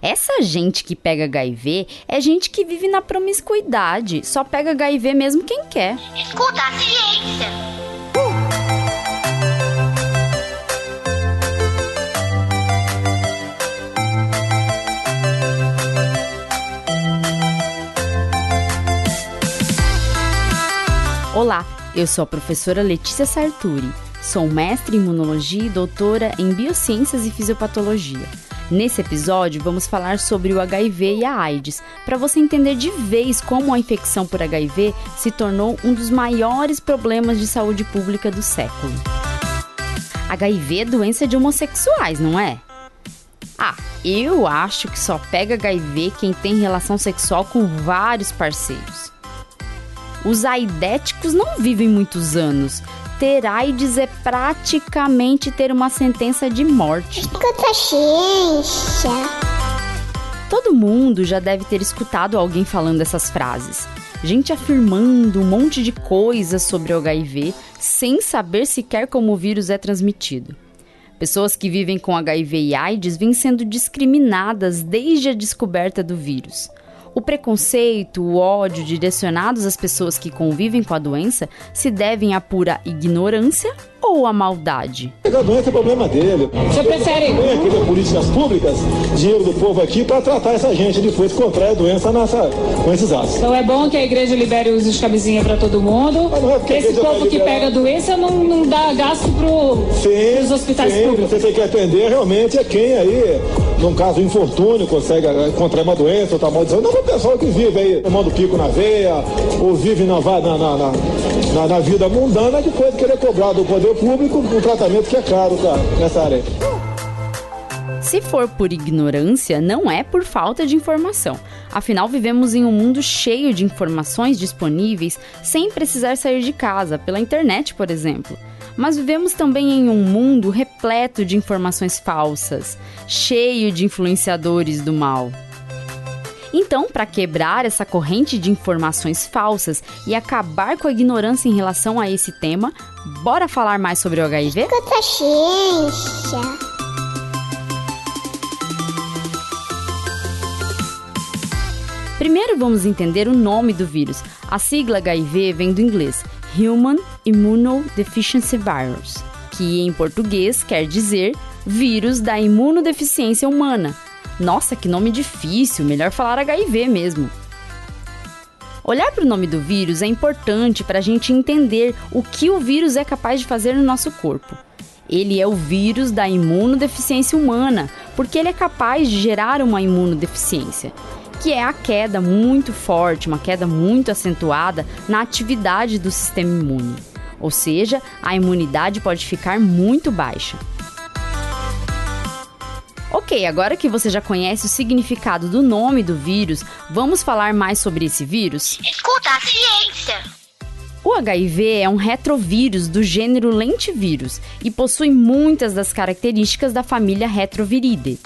Essa gente que pega HIV é gente que vive na promiscuidade. Só pega HIV mesmo quem quer. Escuta a ciência. Olá, eu sou a professora Letícia Sarturi. Sou mestre em imunologia e doutora em biociências e fisiopatologia. Nesse episódio, vamos falar sobre o HIV e a AIDS, para você entender de vez como a infecção por HIV se tornou um dos maiores problemas de saúde pública do século. HIV é doença de homossexuais, não é? Eu acho que só pega HIV quem tem relação sexual com vários parceiros. Os aidéticos não vivem muitos anos. Ter AIDS é praticamente ter uma sentença de morte. Escuta a ciência. Todo mundo já deve ter escutado alguém falando essas frases. Gente afirmando um monte de coisas sobre o HIV sem saber sequer como o vírus é transmitido. Pessoas que vivem com HIV e AIDS vêm sendo discriminadas desde a descoberta do vírus. O preconceito, o ódio direcionados às pessoas que convivem com a doença se devem à pura ignorância ou à maldade? A doença é problema dele. Você prefere? Tem aqui das políticas públicas, dinheiro do povo aqui para tratar essa gente depois que contrai a doença com esses ácidos. Então é bom que a igreja libere os de camisinha para todo mundo. Esse povo que pega a doença não dá gasto pros hospitais públicos. Você tem que atender realmente a quem aí, num caso infortúnio, consegue contrair uma doença ou tá mal dizendo. Não, o pessoal que vive aí tomando pico na veia ou vive na vida mundana, depois de querer cobrar do poder público um tratamento que é caro nessa área. Se for por ignorância, não é por falta de informação. Afinal, vivemos em um mundo cheio de informações disponíveis sem precisar sair de casa, pela internet, por exemplo. Mas vivemos também em um mundo repleto de informações falsas, cheio de influenciadores do mal. Então, para quebrar essa corrente de informações falsas e acabar com a ignorância em relação a esse tema, bora falar mais sobre o HIV? Escuta a ciência. Primeiro vamos entender o nome do vírus. A sigla HIV vem do inglês Human Immunodeficiency Virus, que em português quer dizer vírus da imunodeficiência humana. Nossa, que nome difícil, melhor falar HIV mesmo. Olhar para o nome do vírus é importante para a gente entender o que o vírus é capaz de fazer no nosso corpo. Ele é o vírus da imunodeficiência humana, porque ele é capaz de gerar uma imunodeficiência, que é a queda muito forte, uma queda muito acentuada na atividade do sistema imune. Ou seja, a imunidade pode ficar muito baixa. Ok, agora que você já conhece o significado do nome do vírus, vamos falar mais sobre esse vírus? Escuta a ciência. O HIV é um retrovírus do gênero lentivírus e possui muitas das características da família Retroviridae.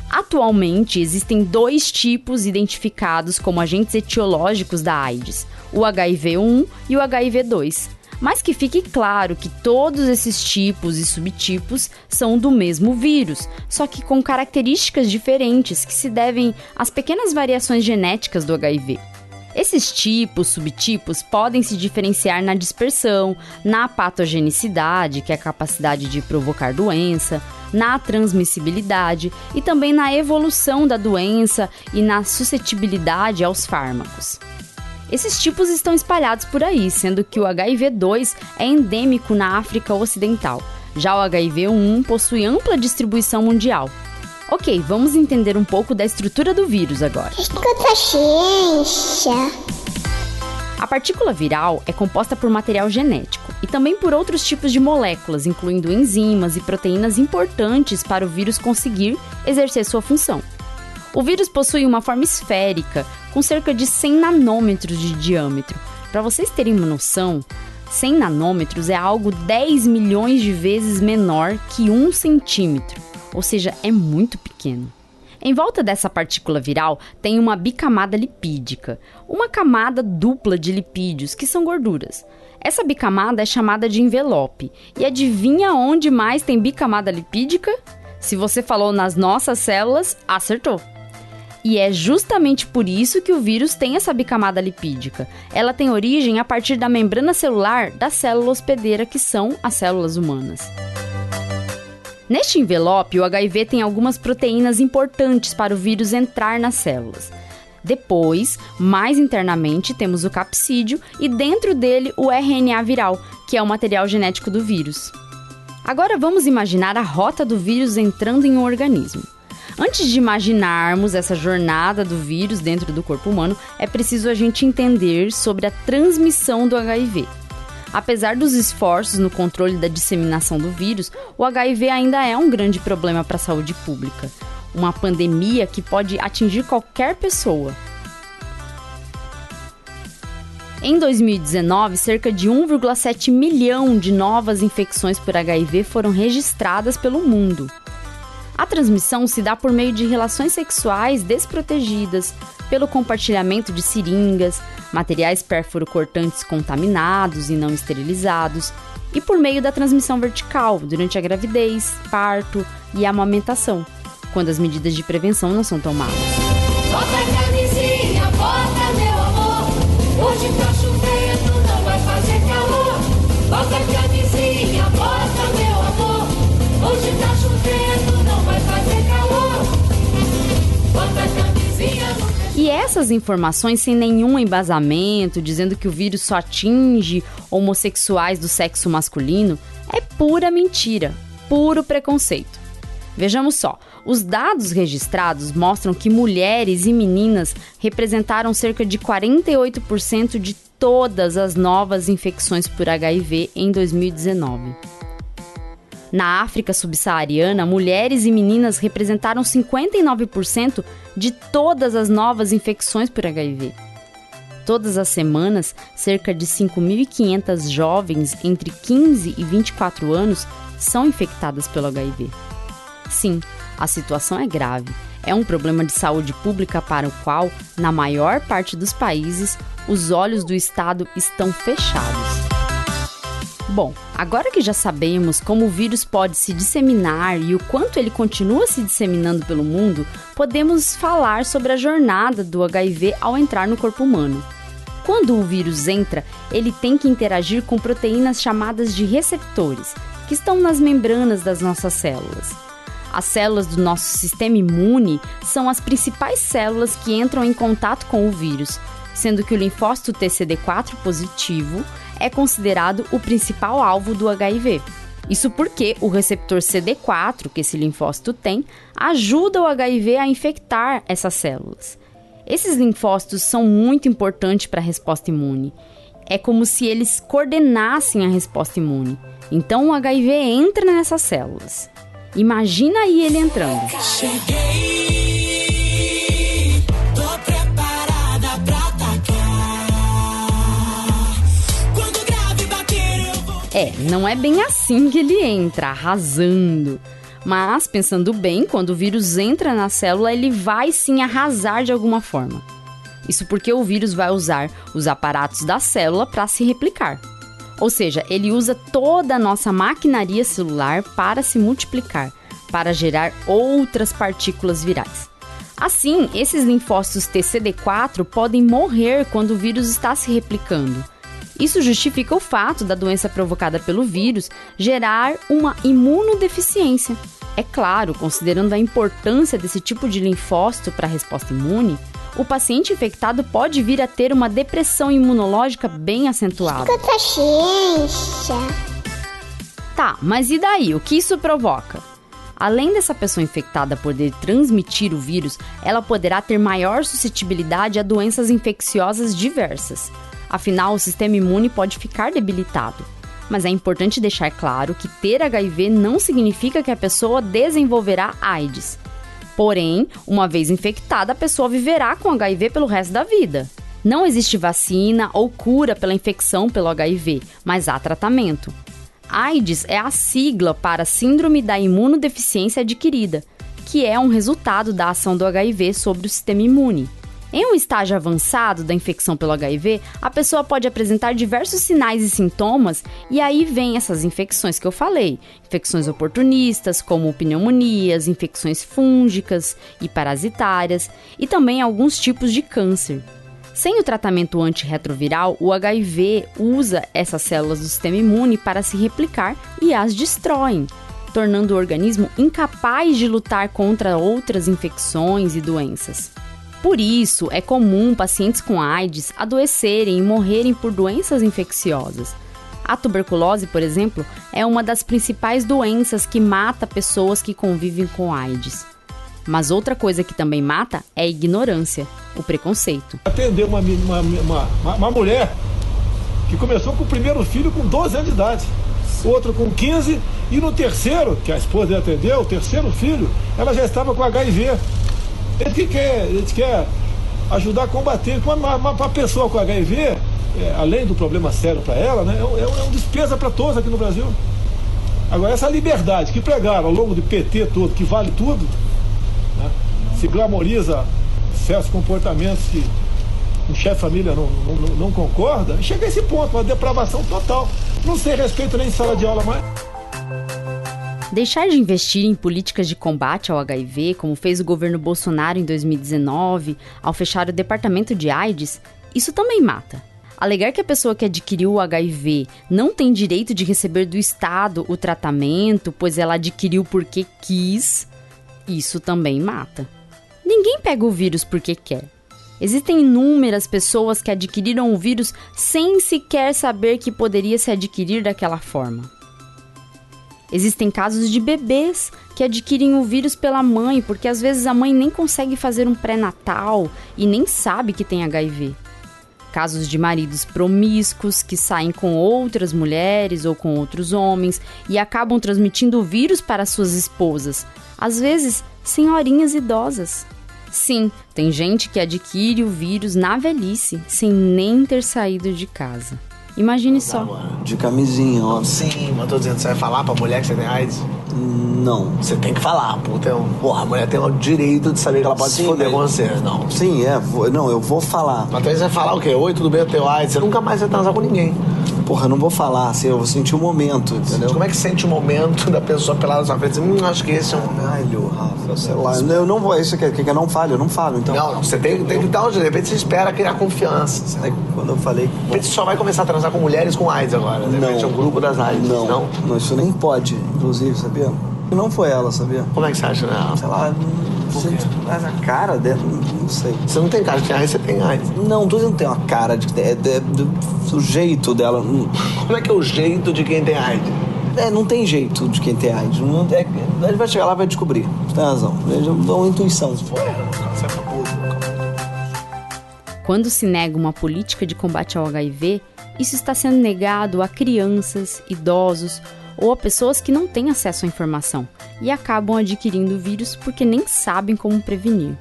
Atualmente, existem 2 tipos identificados como agentes etiológicos da AIDS, o HIV-1 e o HIV-2. Mas que fique claro que todos esses tipos e subtipos são do mesmo vírus, só que com características diferentes que se devem às pequenas variações genéticas do HIV. Esses tipos, subtipos, podem se diferenciar na dispersão, na patogenicidade, que é a capacidade de provocar doença, na transmissibilidade e também na evolução da doença e na suscetibilidade aos fármacos. Esses tipos estão espalhados por aí, sendo que o HIV-2 é endêmico na África Ocidental. Já o HIV-1 possui ampla distribuição mundial. Ok, vamos entender um pouco da estrutura do vírus agora. Escuta a ciência. A partícula viral é composta por material genético e também por outros tipos de moléculas, incluindo enzimas e proteínas importantes para o vírus conseguir exercer sua função. O vírus possui uma forma esférica, com cerca de 100 nanômetros de diâmetro. Para vocês terem uma noção, 100 nanômetros é algo 10 milhões de vezes menor que 1 centímetro, ou seja, é muito pequeno. Em volta dessa partícula viral tem uma bicamada lipídica, uma camada dupla de lipídios, que são gorduras. Essa bicamada é chamada de envelope. E adivinha onde mais tem bicamada lipídica? Se você falou nas nossas células, acertou! E é justamente por isso que o vírus tem essa bicamada lipídica. Ela tem origem a partir da membrana celular da célula hospedeira, que são as células humanas. Neste envelope, o HIV tem algumas proteínas importantes para o vírus entrar nas células. Depois, mais internamente, temos o capsídeo e dentro dele o RNA viral, que é o material genético do vírus. Agora vamos imaginar a rota do vírus entrando em um organismo. Antes de imaginarmos essa jornada do vírus dentro do corpo humano, é preciso a gente entender sobre a transmissão do HIV. Apesar dos esforços no controle da disseminação do vírus, o HIV ainda é um grande problema para a saúde pública. Uma pandemia que pode atingir qualquer pessoa. Em 2019, cerca de 1,7 milhão de novas infecções por HIV foram registradas pelo mundo. A transmissão se dá por meio de relações sexuais desprotegidas, pelo compartilhamento de seringas, materiais pérfuro-cortantes contaminados e não esterilizados, e por meio da transmissão vertical, durante a gravidez, parto e a amamentação, quando as medidas de prevenção não são tomadas. Bota a camisinha, bota meu amor, hoje tá chovendo, não vai fazer calor. Bota a camisinha, bota meu amor, hoje tá chovendo, não vai fazer calor. Bota a camisinha no... E essas informações sem nenhum embasamento, dizendo que o vírus só atinge homossexuais do sexo masculino, é pura mentira, puro preconceito. Vejamos só, os dados registrados mostram que mulheres e meninas representaram cerca de 48% de todas as novas infecções por HIV em 2019. Na África subsaariana, mulheres e meninas representaram 59% de todas as novas infecções por HIV. Todas as semanas, cerca de 5.500 jovens entre 15 e 24 anos são infectadas pelo HIV. Sim, a situação é grave. É um problema de saúde pública para o qual, na maior parte dos países, os olhos do Estado estão fechados. Bom, agora que já sabemos como o vírus pode se disseminar e o quanto ele continua se disseminando pelo mundo, podemos falar sobre a jornada do HIV ao entrar no corpo humano. Quando o vírus entra, ele tem que interagir com proteínas chamadas de receptores, que estão nas membranas das nossas células. As células do nosso sistema imune são as principais células que entram em contato com o vírus, sendo que o linfócito TCD4 positivo é considerado o principal alvo do HIV. Isso porque o receptor CD4, que esse linfócito tem, ajuda o HIV a infectar essas células. Esses linfócitos são muito importantes para a resposta imune. É como se eles coordenassem a resposta imune. Então o HIV entra nessas células. Imagina aí ele entrando. Cheguei, tô preparada pra atacar. Quando grave bater eu vou... Não é bem assim que ele entra, arrasando. Mas, pensando bem, quando o vírus entra na célula, ele vai sim arrasar de alguma forma. Isso porque o vírus vai usar os aparatos da célula para se replicar. Ou seja, ele usa toda a nossa maquinaria celular para se multiplicar, para gerar outras partículas virais. Assim, esses linfócitos TCD4 podem morrer quando o vírus está se replicando. Isso justifica o fato da doença provocada pelo vírus gerar uma imunodeficiência. É claro, considerando a importância desse tipo de linfócito para a resposta imune, o paciente infectado pode vir a ter uma depressão imunológica bem acentuada. Consciência. Tá, mas e daí? O que isso provoca? Além dessa pessoa infectada poder transmitir o vírus, ela poderá ter maior suscetibilidade a doenças infecciosas diversas. Afinal, o sistema imune pode ficar debilitado. Mas é importante deixar claro que ter HIV não significa que a pessoa desenvolverá AIDS. Porém, uma vez infectada, a pessoa viverá com HIV pelo resto da vida. Não existe vacina ou cura pela infecção pelo HIV, mas há tratamento. AIDS é a sigla para Síndrome da Imunodeficiência Adquirida, que é um resultado da ação do HIV sobre o sistema imune. Em um estágio avançado da infecção pelo HIV, a pessoa pode apresentar diversos sinais e sintomas, e aí vem essas infecções que eu falei. Infecções oportunistas, como pneumonias, infecções fúngicas e parasitárias, e também alguns tipos de câncer. Sem o tratamento antirretroviral, o HIV usa essas células do sistema imune para se replicar e as destroem, tornando o organismo incapaz de lutar contra outras infecções e doenças. Por isso, é comum pacientes com AIDS adoecerem e morrerem por doenças infecciosas. A tuberculose, por exemplo, é uma das principais doenças que mata pessoas que convivem com AIDS. Mas outra coisa que também mata é a ignorância, o preconceito. Atender uma mulher que começou com o primeiro filho com 12 anos de idade, outro com 15, e no terceiro, que a esposa atendeu, o terceiro filho, ela já estava com HIV. A gente quer ajudar a combater. Uma pessoa com HIV, além do problema sério para ela, né, é uma despesa para todos aqui no Brasil. Agora, essa liberdade que pregaram ao longo do PT todo, que vale tudo, né, se glamoriza certos comportamentos que um chefe de família não concorda, chega a esse ponto, uma depravação total. Não sei respeito nem em sala de aula mais. Deixar de investir em políticas de combate ao HIV, como fez o governo Bolsonaro em 2019, ao fechar o departamento de AIDS, isso também mata. Alegar que a pessoa que adquiriu o HIV não tem direito de receber do Estado o tratamento, pois ela adquiriu porque quis, isso também mata. Ninguém pega o vírus porque quer. Existem inúmeras pessoas que adquiriram o vírus sem sequer saber que poderia se adquirir daquela forma. Existem casos de bebês que adquirem o vírus pela mãe, porque às vezes a mãe nem consegue fazer um pré-natal e nem sabe que tem HIV. Casos de maridos promíscuos que saem com outras mulheres ou com outros homens e acabam transmitindo o vírus para suas esposas, às vezes senhorinhas idosas. Sim, tem gente que adquire o vírus na velhice, sem nem ter saído de casa. Imagine só. De camisinha, ó. Sim, mas tô dizendo, você vai falar pra mulher que você tem AIDS? Não. Você tem que falar, porra, a mulher tem o direito de saber que ela pode se foder com você, não. Sim, eu vou falar. Mas você vai falar o quê? Oi, tudo bem, eu tenho AIDS? Você nunca mais vai transar com ninguém. Porra, eu não vou falar, assim, eu vou sentir o momento, entendeu? Como é que sente o momento da pessoa pelada na sua frente? Acho que esse é um... Caralho, Rafa, sei lá. Eu não vou, isso que eu não falo, eu não falo, então. Não, você tem que dar de repente você espera criar confiança. Quando eu falei... De repente você só vai começar a transar com mulheres com AIDS agora. De repente é um grupo das AIDS. Não, isso nem pode, inclusive, sabia? Não foi ela, sabia? Como é que você acha, né? Sei lá, mas a cara dela, não sei. Você não tem cara de ter AIDS, você tem AIDS. Não, tô dizendo que tem uma cara de o jeito dela. Como é que é o jeito de quem tem AIDS? Não tem jeito de quem tem AIDS. A gente vai chegar lá e vai descobrir. Você tem razão. Eu dou uma intuição. Quando se nega uma política de combate ao HIV, isso está sendo negado a crianças, idosos ou a pessoas que não têm acesso à informação e acabam adquirindo o vírus porque nem sabem como prevenir.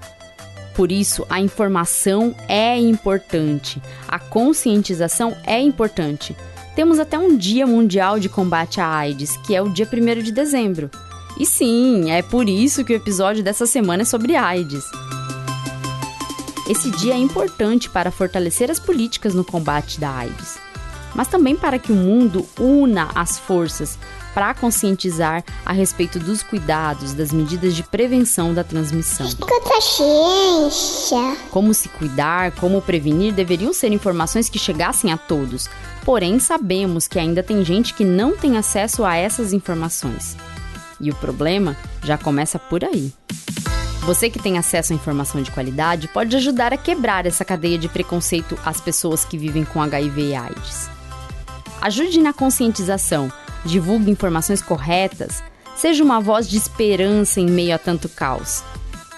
Por isso, a informação é importante, a conscientização é importante. Temos até um Dia Mundial de Combate à AIDS, que é o dia 1º de dezembro. E sim, é por isso que o episódio dessa semana é sobre AIDS. Esse dia é importante para fortalecer as políticas no combate da AIDS, mas também para que o mundo una as forças para conscientizar a respeito dos cuidados, das medidas de prevenção da transmissão. Como se cuidar, como prevenir, deveriam ser informações que chegassem a todos. Porém, sabemos que ainda tem gente que não tem acesso a essas informações. E o problema já começa por aí. Você que tem acesso à informação de qualidade pode ajudar a quebrar essa cadeia de preconceito às pessoas que vivem com HIV e AIDS. Ajude na conscientização, divulgue informações corretas, seja uma voz de esperança em meio a tanto caos.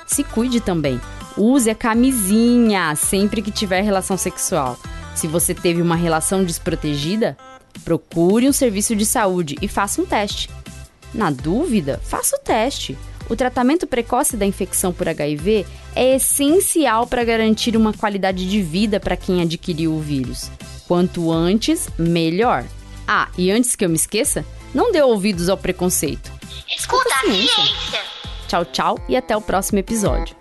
Se cuide também, use a camisinha sempre que tiver relação sexual. Se você teve uma relação desprotegida, procure um serviço de saúde e faça um teste. Na dúvida, faça o teste. O tratamento precoce da infecção por HIV é essencial para garantir uma qualidade de vida para quem adquiriu o vírus. Quanto antes, melhor. Ah, e antes que eu me esqueça, não dê ouvidos ao preconceito. Escuta a ciência. Tchau, tchau e até o próximo episódio.